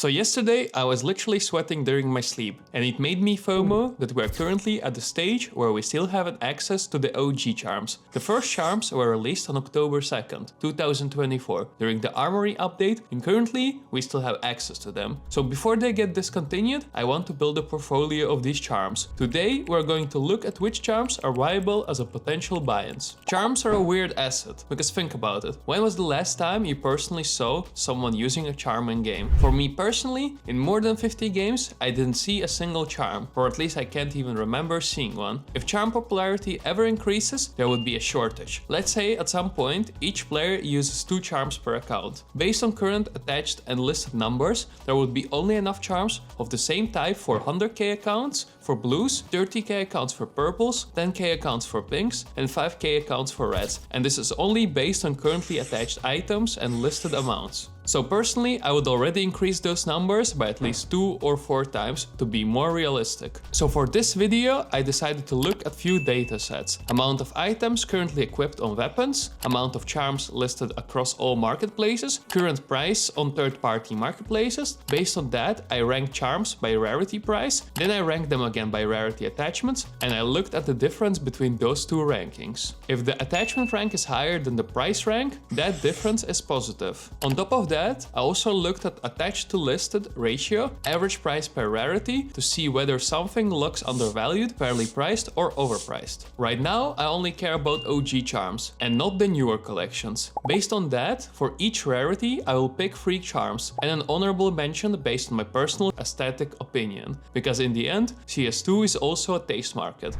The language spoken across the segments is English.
So yesterday I was literally sweating during my sleep, and it made me FOMO that we are currently at the stage where we still haven't access to the OG charms. The first charms were released on October 2nd, 2024 during the Armory update, and currently we still have access to them. So before they get discontinued, I want to build a portfolio of these charms. Today we're going to look at which charms are viable as a potential buy-ins. Charms are a weird asset, because think about it. When was the last time you personally saw someone using a charm in game? For me personally, in more than 50 games, I didn't see a single charm, or at least I can't even remember seeing one. If charm popularity ever increases, there would be a shortage. Let's say at some point, each player uses 2 charms per account. Based on current attached and listed numbers, there would be only enough charms of the same type for 100k accounts for blues, 30k accounts for purples, 10k accounts for pinks, and 5k accounts for reds. And this is only based on currently attached items and listed amounts. So personally, I would already increase those numbers by at least 2 or 4 times to be more realistic. So for this video, I decided to look at few data sets. Amount of items currently equipped on weapons, amount of charms listed across all marketplaces, current price on third-party marketplaces. Based on that, I ranked charms by rarity price, then I ranked them again by rarity attachments, and I looked at the difference between those two rankings. If the attachment rank is higher than the price rank, that difference is positive. On top of that, I also looked at attached to listed ratio, average price per rarity, to see whether something looks undervalued, fairly priced, or overpriced. Right now, I only care about OG charms and not the newer collections. Based on that, for each rarity, I will pick 3 charms and an honorable mention based on my personal aesthetic opinion, because in the end, CS2 is also a taste market.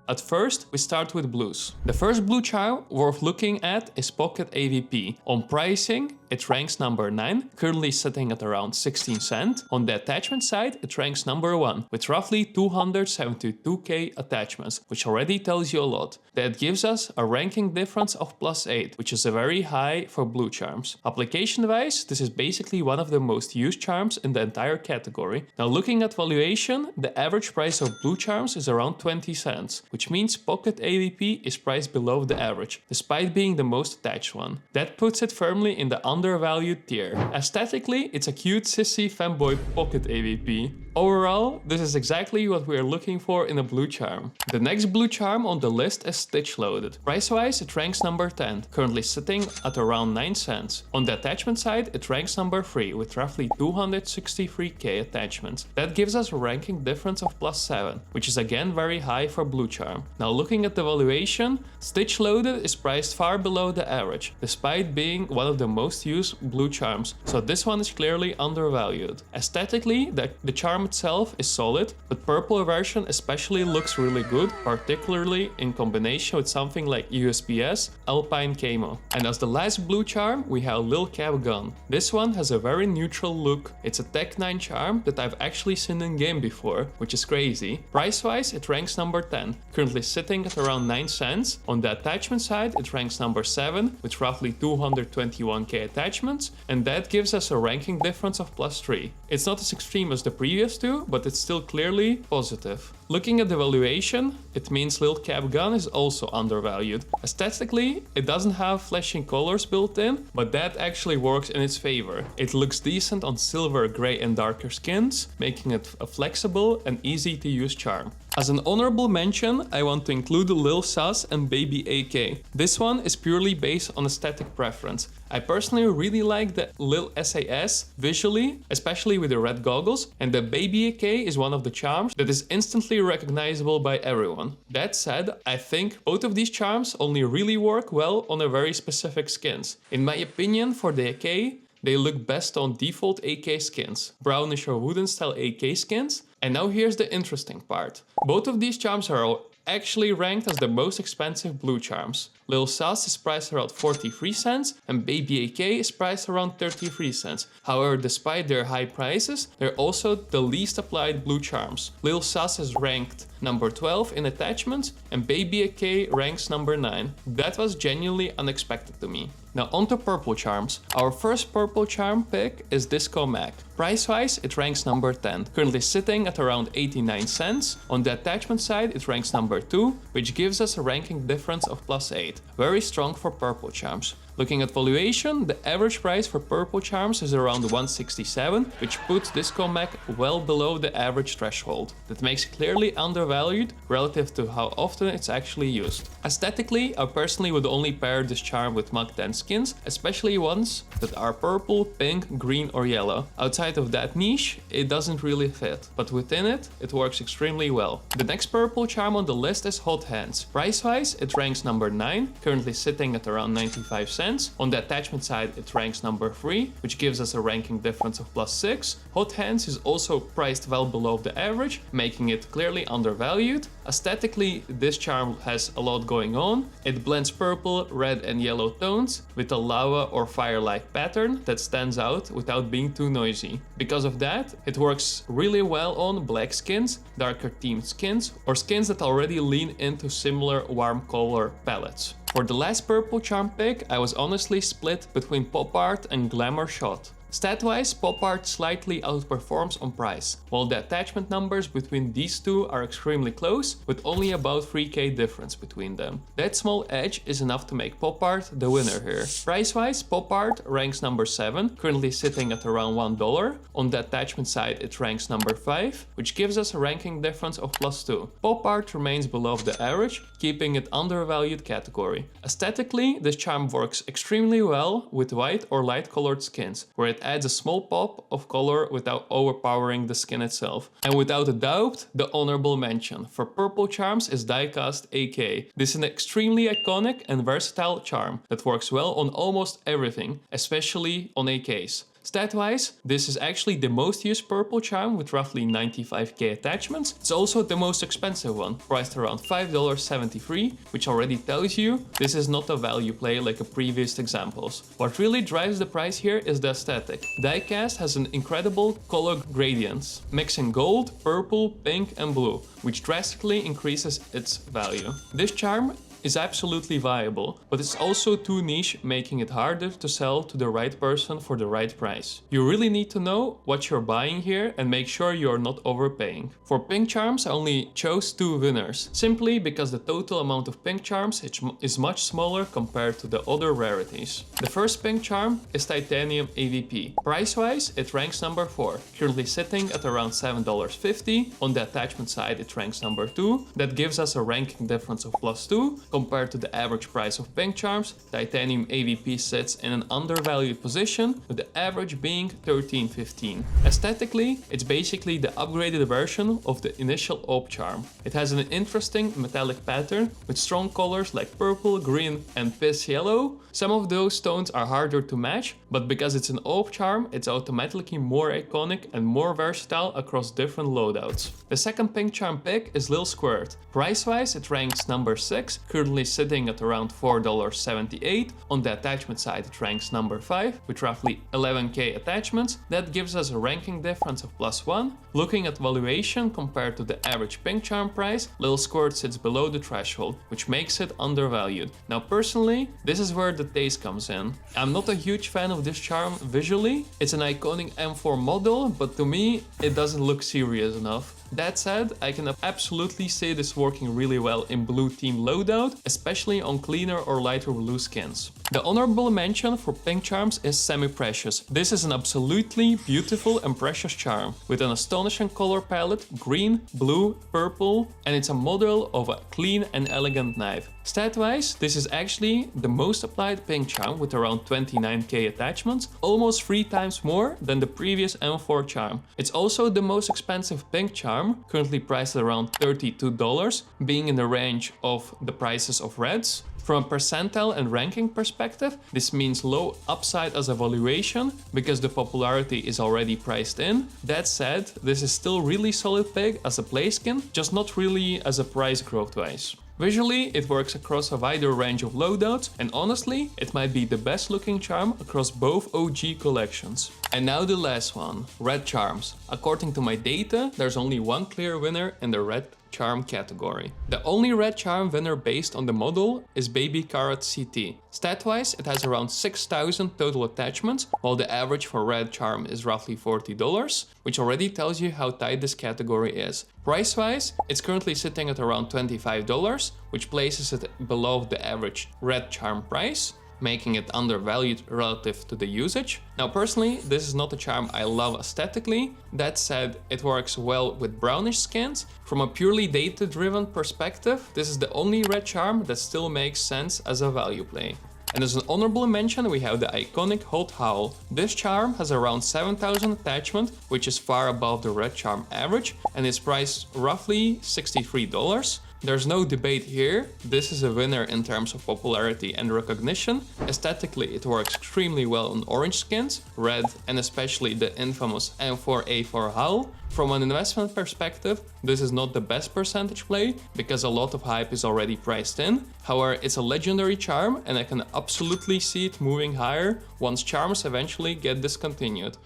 At first, we start with blues. The first blue charm worth looking at is Pocket AVP. On pricing, it ranks number 9, currently sitting at around 16 cents. On the attachment side, it ranks number 1, with roughly 272k attachments, which already tells you a lot. That gives us a ranking difference of +8, which is a very high for blue charms. Application-wise, this is basically one of the most used charms in the entire category. Now looking at valuation, the average price of blue charms is around 20 cents, which means Pocket AVP is priced below the average, despite being the most attached one. That puts it firmly in the undervalued tier. Aesthetically, it's a cute sissy fanboy Pocket AVP. Overall, this is exactly what we are looking for in a blue charm. The next blue charm on the list is Stitch Loaded. Price-wise, it ranks number 10, currently sitting at around 9 cents. On the attachment side, it ranks number 3, with roughly 263k attachments. That gives us a ranking difference of +7, which is again very high for blue charm. Now looking at the valuation, Stitch Loaded is priced far below the average, despite being one of the most used blue charms, so this one is clearly undervalued. Aesthetically, the charm itself is solid, but purple version especially looks really good, particularly in combination with something like USPS Alpine Camo. And as the last blue charm, we have Lil Cap Gun. This one has a very neutral look. It's a Tech 9 charm that I've actually seen in game before, which is crazy. Price-wise, it ranks number 10, currently sitting at around 9 cents. On the attachment side, it ranks number 7, with roughly 221k attachments, and that gives us a ranking difference of +3. It's not as extreme as the previous two, but it's still clearly positive. Looking at the valuation, it means Lil Cap Gun is also undervalued. Aesthetically, it doesn't have flashing colors built in, but that actually works in its favor. It looks decent on silver, gray and darker skins, making it a flexible and easy to use charm. As an honorable mention, I want to include Lil Sus and Baby AK. This one is purely based on aesthetic preference. I personally really like the Lil SAS visually, especially with the red goggles, and the Baby AK is one of the charms that is instantly recognizable by everyone. That said, I think both of these charms only really work well on a very specific skins. In my opinion, for the AK, they look best on default AK skins, brownish or wooden style AK skins. And now here's the interesting part. Both of these charms are actually ranked as the most expensive blue charms. Lil Sus is priced around 43 cents and Baby AK is priced around 33 cents. However, despite their high prices, they're also the least applied blue charms. Lil Sus is ranked number 12 in attachments and Baby AK ranks number 9. That was genuinely unexpected to me. Now onto purple charms. Our first purple charm pick is Disco Mag. Price-wise, it ranks number 10, currently sitting at around 89 cents. On the attachment side, it ranks number 2, which gives us a ranking difference of +8. Very strong for purple charms. Looking at valuation, the average price for purple charms is around 167, which puts this comeback well below the average threshold. That makes it clearly undervalued relative to how often it's actually used. Aesthetically, I personally would only pair this charm with Mach 10 skins, especially ones that are purple, pink, green or yellow. Outside of that niche, it doesn't really fit, but within it, it works extremely well. The next purple charm on the list is Hot Hands. Price-wise, it ranks number 9, currently sitting at around 95 cents. On the attachment side, it ranks number 3, which gives us a ranking difference of +6. Hot Hands is also priced well below the average, making it clearly undervalued. Aesthetically, this charm has a lot going on. It blends purple, red and yellow tones with a lava or fire-like pattern that stands out without being too noisy. Because of that, it works really well on black skins, darker themed skins, or skins that already lean into similar warm color palettes. For the last purple charm pick, I was honestly split between Pop Art and Glamour Shot. Stat-wise, Pop Art slightly outperforms on price, while the attachment numbers between these two are extremely close, with only about 3k difference between them. That small edge is enough to make Pop Art the winner here. Price-wise, Pop Art ranks number 7, currently sitting at around $1. On the attachment side, it ranks number 5, which gives us a ranking difference of +2. Pop Art remains below the average, keeping it undervalued category. Aesthetically, this charm works extremely well with white or light-colored skins, where it adds a small pop of color without overpowering the skin itself. And without a doubt, the honorable mention for purple charms is Diecast AK. This is an extremely iconic and versatile charm that works well on almost everything, especially on AKs. Stat-wise, this is actually the most used purple charm with roughly 95k attachments. It's also the most expensive one, priced around $5.73, which already tells you this is not a value play like the previous examples. What really drives the price here is the aesthetic. Diecast has an incredible color gradients, mixing gold, purple, pink and blue, which drastically increases its value. This charm is absolutely viable, but it's also too niche, making it harder to sell to the right person for the right price. You really need to know what you're buying here and make sure you're not overpaying. For pink charms, I only chose 2 winners, simply because the total amount of pink charms is much smaller compared to the other rarities. The first pink charm is Titanium AVP. Price-wise, it ranks number 4, currently sitting at around $7.50. On the attachment side, it ranks number 2. That gives us a ranking difference of +2. Compared to the average price of pink charms, Titanium AVP sits in an undervalued position, with the average being $13.15. Aesthetically, it's basically the upgraded version of the initial AWP charm. It has an interesting metallic pattern with strong colors like purple, green and piss yellow. Some of those tones are harder to match, but because it's an AWP charm, it's automatically more iconic and more versatile across different loadouts. The second pink charm pick is Lil Squirt. Price-wise, it ranks number 6, currently sitting at around $4.78. On the attachment side, it ranks number 5 with roughly 11k attachments. That gives us a ranking difference of +1. Looking at valuation compared to the average pink charm price, Lil Squirt sits below the threshold, which makes it undervalued. Now personally, this is where the taste comes in. I'm not a huge fan of this charm visually. It's an iconic M4 model, but to me, it doesn't look serious enough. That said, I can absolutely see this working really well in blue team loadout, especially on cleaner or lighter blue skins. The honorable mention for pink charms is Semi-Precious. This is an absolutely beautiful and precious charm with an astonishing color palette, green, blue, purple, and it's a model of a clean and elegant knife. Stat-wise, this is actually the most applied pink charm with around 29k attachments, almost 3 times more than the previous M4 charm. It's also the most expensive pink charm, currently priced at around $32, being in the range of the prices of reds. From a percentile and ranking perspective, this means low upside as a valuation because the popularity is already priced in. That said, this is still really solid pick as a play skin, just not really as a price growth wise. Visually, it works across a wider range of loadouts, and honestly, it might be the best looking charm across both OG collections. And now the last one, red charms. According to my data, there's only one clear winner in the red charm category. The only red charm winner based on the model is Baby Carrot CT. Stat-wise, it has around 6,000 total attachments, while the average for red charm is roughly $40, which already tells you how tight this category is. Price-wise, it's currently sitting at around $25, which places it below the average red charm price. making it undervalued relative to the usage. Now personally, this is not a charm I love aesthetically. That said, it works well with brownish skins. From a purely data-driven perspective, this is the only red charm that still makes sense as a value play. And as an honorable mention, we have the iconic Hot Howl. This charm has around 7,000 attachment, which is far above the red charm average, and is priced roughly $63. There's no debate here, this is a winner in terms of popularity and recognition. Aesthetically, it works extremely well on orange skins, red, and especially the infamous M4A4 Howl. From an investment perspective, this is not the best percentage play, because a lot of hype is already priced in. However, it's a legendary charm, and I can absolutely see it moving higher once charms eventually get discontinued.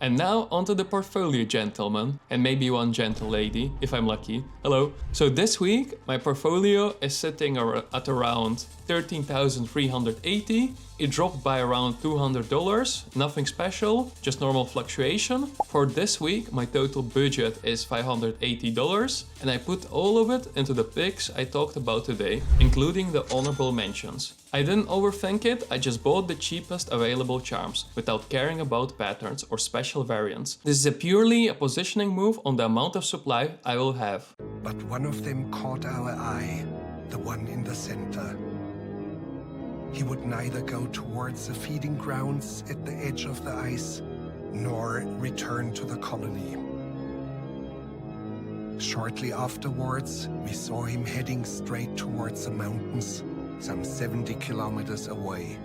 And now onto the portfolio, gentlemen, and maybe one gentle lady, if I'm lucky. Hello. So this week, my portfolio is sitting at around 13,380. It dropped by around $200, nothing special, just normal fluctuation. For this week, my total budget is $580, and I put all of it into the picks I talked about today, including the honorable mentions. I didn't overthink it, I just bought the cheapest available charms, without caring about patterns or special variants. This is purely a positioning move on the amount of supply I will have. But one of them caught our eye, the one in the center. He would neither go towards the feeding grounds at the edge of the ice, nor return to the colony. Shortly afterwards, we saw him heading straight towards the mountains, some 70 kilometers away.